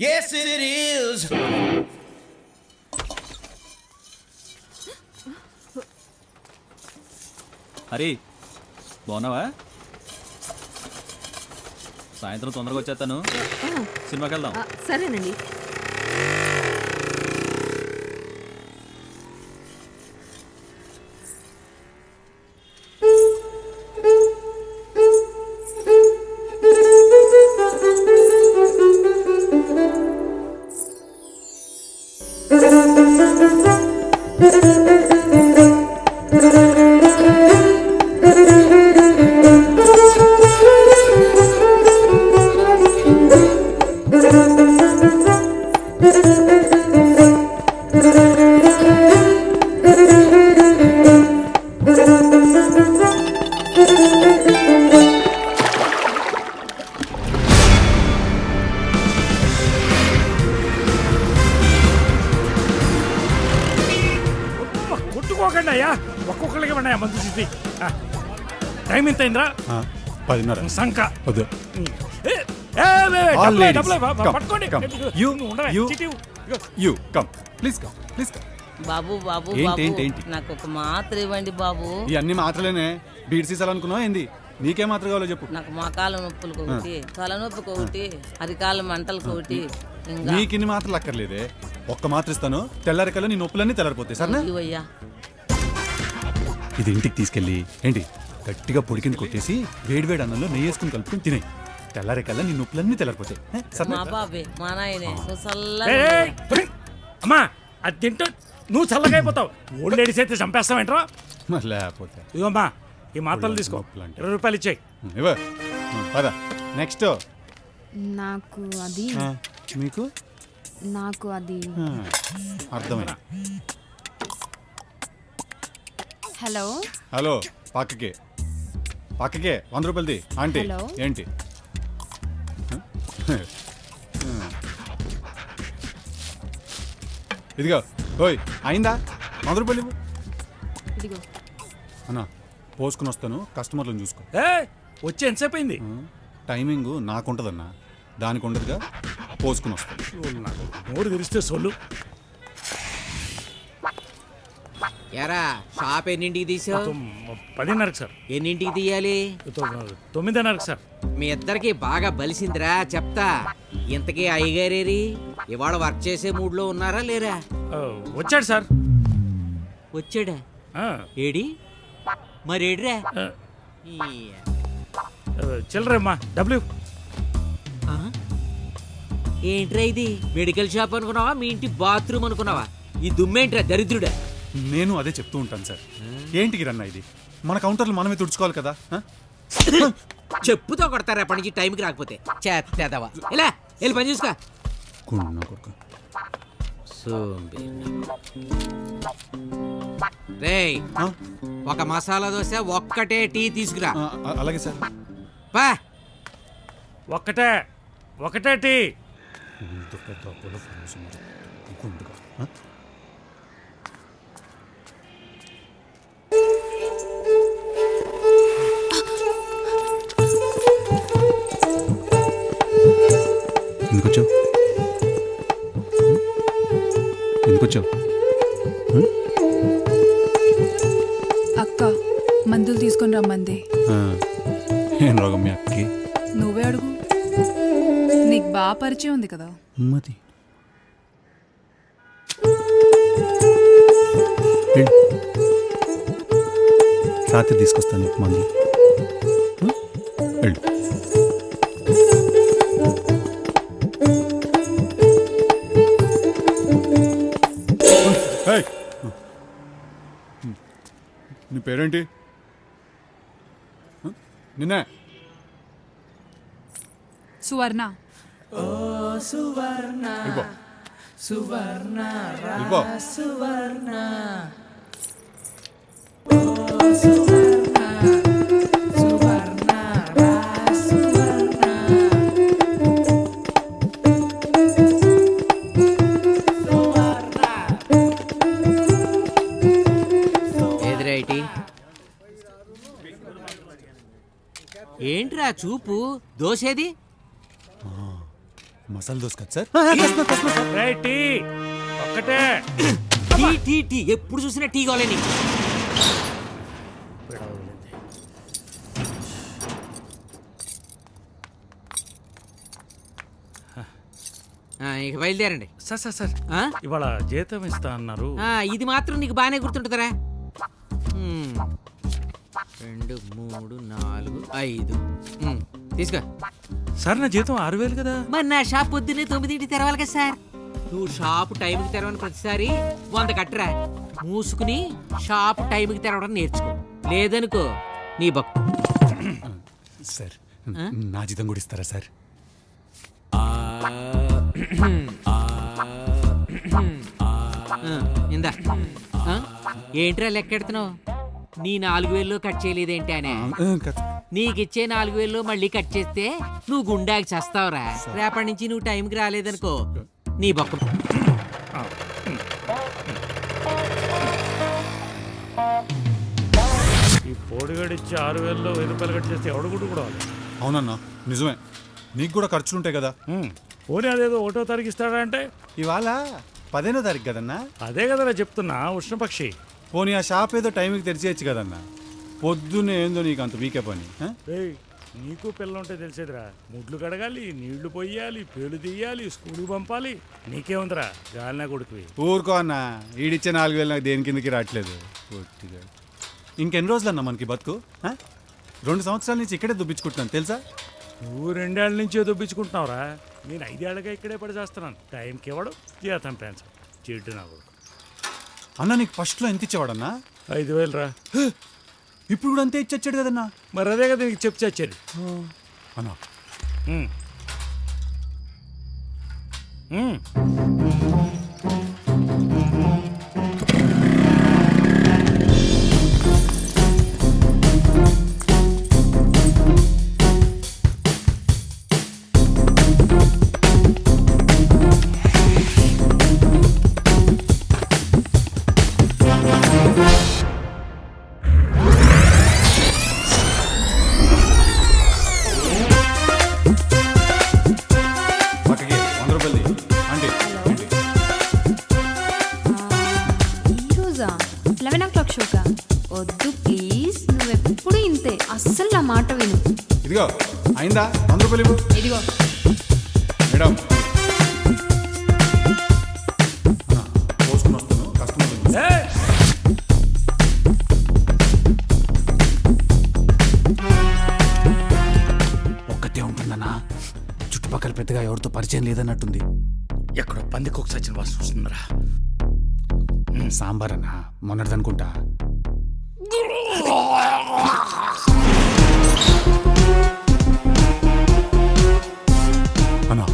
Yes, it is. Hari బాగున్నావా? సాయంత్రం తొందరగా వచ్చేస్తాను, సినిమాకి వెళ్దాం. సరేనండి. కొట్టుకోకండి అయ్యా, ఒక్కొక్కరికి ఉన్నాయా మందు సిద్ధి. టైం ఎంత అయిందిరా? 10:30. సంక వద్దు. బాబు బాబు నాకు ఒక మాత్ర ఇవ్వండి బాబు. ఇవన్నీ మాత్రలేనే, బీడ్ సీసాలు అనుకున్నావా ఏంది? నీకే మాత్ర కావాలో చెప్పు. నాకు మోకాల నొప్పులకు ఒకటి, తలనొప్పికి ఒకటి, అరికాల మంటలకు ఒకటి. నీకు ఇన్ని మాత్రలు అక్కర్లేదే, ఒక్క మాత్ర ఇస్తాను, తెల్లారికల్లా నీ నొప్పులన్నీ తెల్లారిపోతాయి. సరేనా? ఇవయ్యా, ఇది ఇంటికి తీసుకెళ్ళి ఏంటి గట్టిగా పొడి కింద కొట్టేసి వేడివేడి అన్నంలో నెయ్యి వేసుకుని కలుపుకుని తినే, తెల్లారికల్లా నీ నొప్పులన్నీ తెల్లారిపోతాయి. మా బాబే మా నాయనే అమ్మా అది తింటూ నువ్వు చల్లగా అయిపోతావు. ఓల్డ్ లేడీస్ అయితే చంపేస్తావేంట్రా? లేకపోతే ఇవమ్మా ఈ మాత్రలు తీసుకో, 20 రూపాయలు ఇచ్చేయి. ఇవ్వ. పద నెక్స్ట్. నాకు అది మీకు నాకు అది అర్థమైంది. హలో హలో, పక్కకే 100 రూపాయలది ఆంటీ. హలో. ఏంటి ఇదిగో, ఓయ్ అయిందా? 100 రూపాయలు ఇవ్వు. ఇదిగో. అన్నా పోసుకుని వస్తాను, కస్టమర్లను చూసుకో. వచ్చి ఎంతసేపు అయింది? టైమింగ్ నాకుంటుందన్నా, దానికి ఉండదుగా, పోసుకుని వస్తాను. నోరు తెరిస్తే సొల్లు. ఎరా షాప్ ఎన్నింటికి తీసావు? 10:30 సార్. ఎన్నింటికి తీయాలి? 9:30 సార్. మీ ఇద్దరికి బాగా బలిసిందిరా, చెప్తా. ఇంతకీ అయ్యగారేరి ఇవాళ వర్క్ చేసే మూడ్లో ఉన్నారా లేరా? వచ్చాడు సార్. వచ్చాడా? ఏడి మరి ఏడిరా? చిల్లరమ్మా, డబ్బులు. ఏంట్రా ఇది? మెడికల్ షాప్ అనుకున్నావా, మీ ఇంటి బాత్రూమ్ అనుకున్నావా? ఈ దుమ్మేంట్రా దరిద్రుడా? నేను అదే చెప్తూ ఉంటాను సార్. ఏంటికి రన్నా ఇది? మన కౌంటర్లు మనమే తుడుచుకోవాలి కదా. చెప్పుతో కొడతారు అప్పటి నుంచి టైంకి రాకపోతే. చేతేదవా, ఇలా వెళ్ళి పని చూసుకో. రేయ్, ఒక మసాలా దోశ, ఒక్కటే టీ తీసుకురా. అలాగే సార్. పా. ఒకటే టీ. ఎందుకొచ్చావు? అక్క మందులు తీసుకొని రమ్మంది. ఏం రోగం మీ అక్కకి? నువ్వే అడుగు, నీకు బాగా పరిచయం ఉంది కదా. మది రాత్రి తీసుకొస్తాను మందు. వెళ్ళు. నీ పేరేంటి? నిన్నే సువర్ణ. ఏంట్రా చూపు దోసేది? మసాలా దోశ కదా సార్? రేయ్, టీ ఒక్కటే. టీ టీ టీ ఎప్పుడు చూసినా టీ కావాలి నీకు. ఇక బయలుదేరండి. సార్ సార్ సార్ ఆ? ఇవాళ జీతం ఇస్తా అన్నారు. ఇది మాత్రం నీకు బాగానే గుర్తుంటుందిరా. 2 3 4 5 తీసుకో. సార్ నా జీతం 6,000 కదా. మరి నా షాప్ పొద్దున్నే 9ంటికి తెరవాలి కదా సార్. నువ్వు షాప్ టైంకి తెరవని ప్రతిసారి 100 కట్టరా. మూసుకుని షాప్ టైంకి తెరవడం నేర్చుకో. లేదనుకో నీ బక్కు. సార్ నా జీతం కూడా ఇస్తారా సార్? ఇందా ఏంట్రా లెక్కెడుతున్నావు? నీ 4,000 కట్ చేయలేదేంటి అనే? నీకిచ్చే 4,000 మళ్ళీ కట్ చేస్తే నువ్వు గుండాకి చేస్తావురా. రేపటి నుంచి నువ్వు టైంకి రాలేదనుకో నీ బొక్క. ఈ పోడిగడిచ్చి 6,000లో 1,000 కట్ చేస్తే ఎవడు గుడ్డు కూడా అవ్వాలి. అవునన్నా నిజమే, నీకు కూడా ఖర్చులుంటాయి కదా. పోనీ అదేదో 1వ తారీఖు ఇస్తాడా అంటే ఇవాళ 15వ తారీఖు కదన్నా. అదే కదరా చెప్తున్నా ఉష్ణపక్షి. పోనీ ఆ షాప్ ఏదో టైంకి తెరిచేయచ్చు కదన్నా. పొద్దున్నే ఏందో నీకు అంత వీకే పని. ఏయ్, నీకు పిల్లలుంటే తెలిసేదిరా. ముడ్లు కడగాలి, నీళ్లు పొయ్యాలి, పేలు తీయాలి, స్కూల్కి పంపాలి. నీకేముందిరా గాలినా కొడుకువి. ఊరుకో అన్న, ఈడిచ్చే 4,000 నాకు దేని కిందకి రావట్లేదు. పూర్తిగా ఇంకెన్ని రోజులు అన్నా మనకి బతుకు? 2 సంవత్సరాల నుంచి ఇక్కడే దుబ్బించుకుంటున్నాను తెలుసా. నువ్వు 2 ఏళ్ల నుంచే దుబ్బించుకుంటున్నావురా. నేను 5 ఏళ్ళగా ఇక్కడే పడి చేస్తున్నాను. టైంకి ఇవ్వడం, జీతం పెంచడం. చెడ్డు నా కొడుకు. అన్న నీకు ఫస్ట్లో ఎంత ఇచ్చేవాడన్నా? 5,000 రా. ఇప్పుడు కూడా అంతే ఇచ్చొచ్చాడు కదన్నా. మరి అదే కదా నీకు చెప్పి చచ్చేది. అన్నా పక్కకి 100 రూపాయలు అంటే ఈరోజా 11 షోకా? వద్దు ప్లీజ్, నువ్వెప్పుడు ఇంతే. అస్సలు నా మాట విను. ఇదిగో అయిందా 100 రూపాయలు ఇవ్వు. ఇదిగో మేడం పోసుకుని వస్తాను, కస్టమర్ ఉంది. ఒక్కతే ఉంటుందన్నా, చుట్టుపక్కల పెద్దగా ఎవరితో పరిచయం లేదన్నట్టుంది. ఎక్కడో పందికొక సచిన వాసన వస్తుందిరా. సాంబార్ అన్నా మొన్నటిదనుకుంటా. అన్నా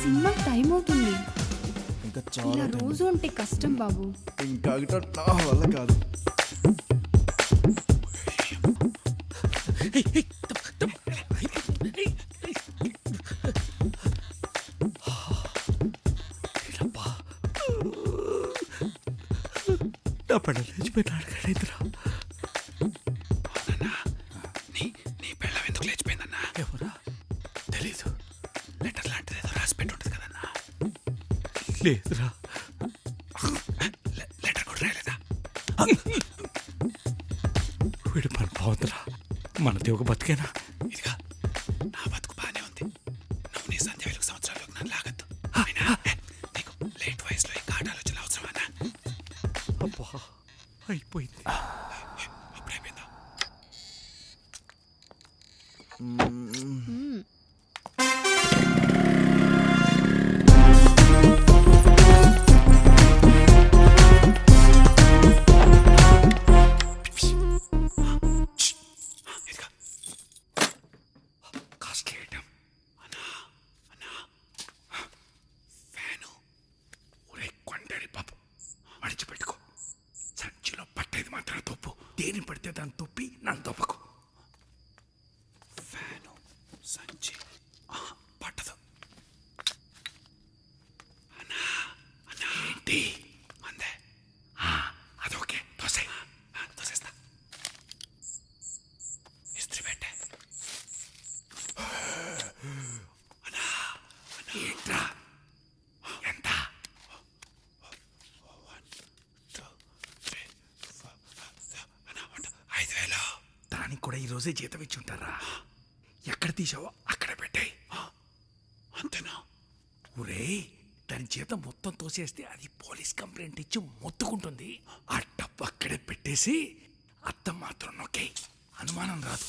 సినిమా టైం అవుతుంది. ఇలా రోజు ఉంటే కష్టం బాబు. ఇంకా నా వల్ల కాదు. నా పడలు లేచిపోయినాడు కదరా. నీ పెళ్ళం ఎందుకు లేచిపోయిందన్నా? ఎవరా? తెలీదు. లెటర్ లాంటిది ఏదో రాసి పెట్టి ఉంటుంది కదన్నా. లేదురా. లెటర్ కూడా రాయలేదా? వీడి పని బాగుందిరా. మనది ఒక బతికేనా? ఇదిగా నా బతుకు బాగానే ఉంది. నువ్వు నీ సంధ్య వెలుగు సంవత్సరాలకు నన్ను లాగద్దు. అయినా నీకు లేట్ వయసులో ఇంకా ఆలోచన అవసరమన్నా? అబ్బా అయిపోయింది. అప్పుడైపోయిందా? ఇదిగా కాస్ట్లీ ఐటమ్. అన్నా అన్నా ఫ్యాను ఒరే కొండడి పాపు అడిచిపెట్టుకో. సంచిలో పట్టేది మాత్రం తప్పు. దేని పడితే దాన్ని తొప్పి నన్ను తొప్పకు. కూడా ఈరోజే జీతం ఇచ్చి ఉంటారా? ఎక్కడ తీసావో అక్కడ పెట్టాయి. అంతేనా? ఒరేయ్, దాని జీతం మొత్తం తోసేస్తే అది పోలీస్ కంప్లైంట్ ఇచ్చి మొత్తుకుంటుంది. ఆ డబ్బు అక్కడే పెట్టేసి అత్త మాత్రం నొక్కే, అనుమానం రాదు.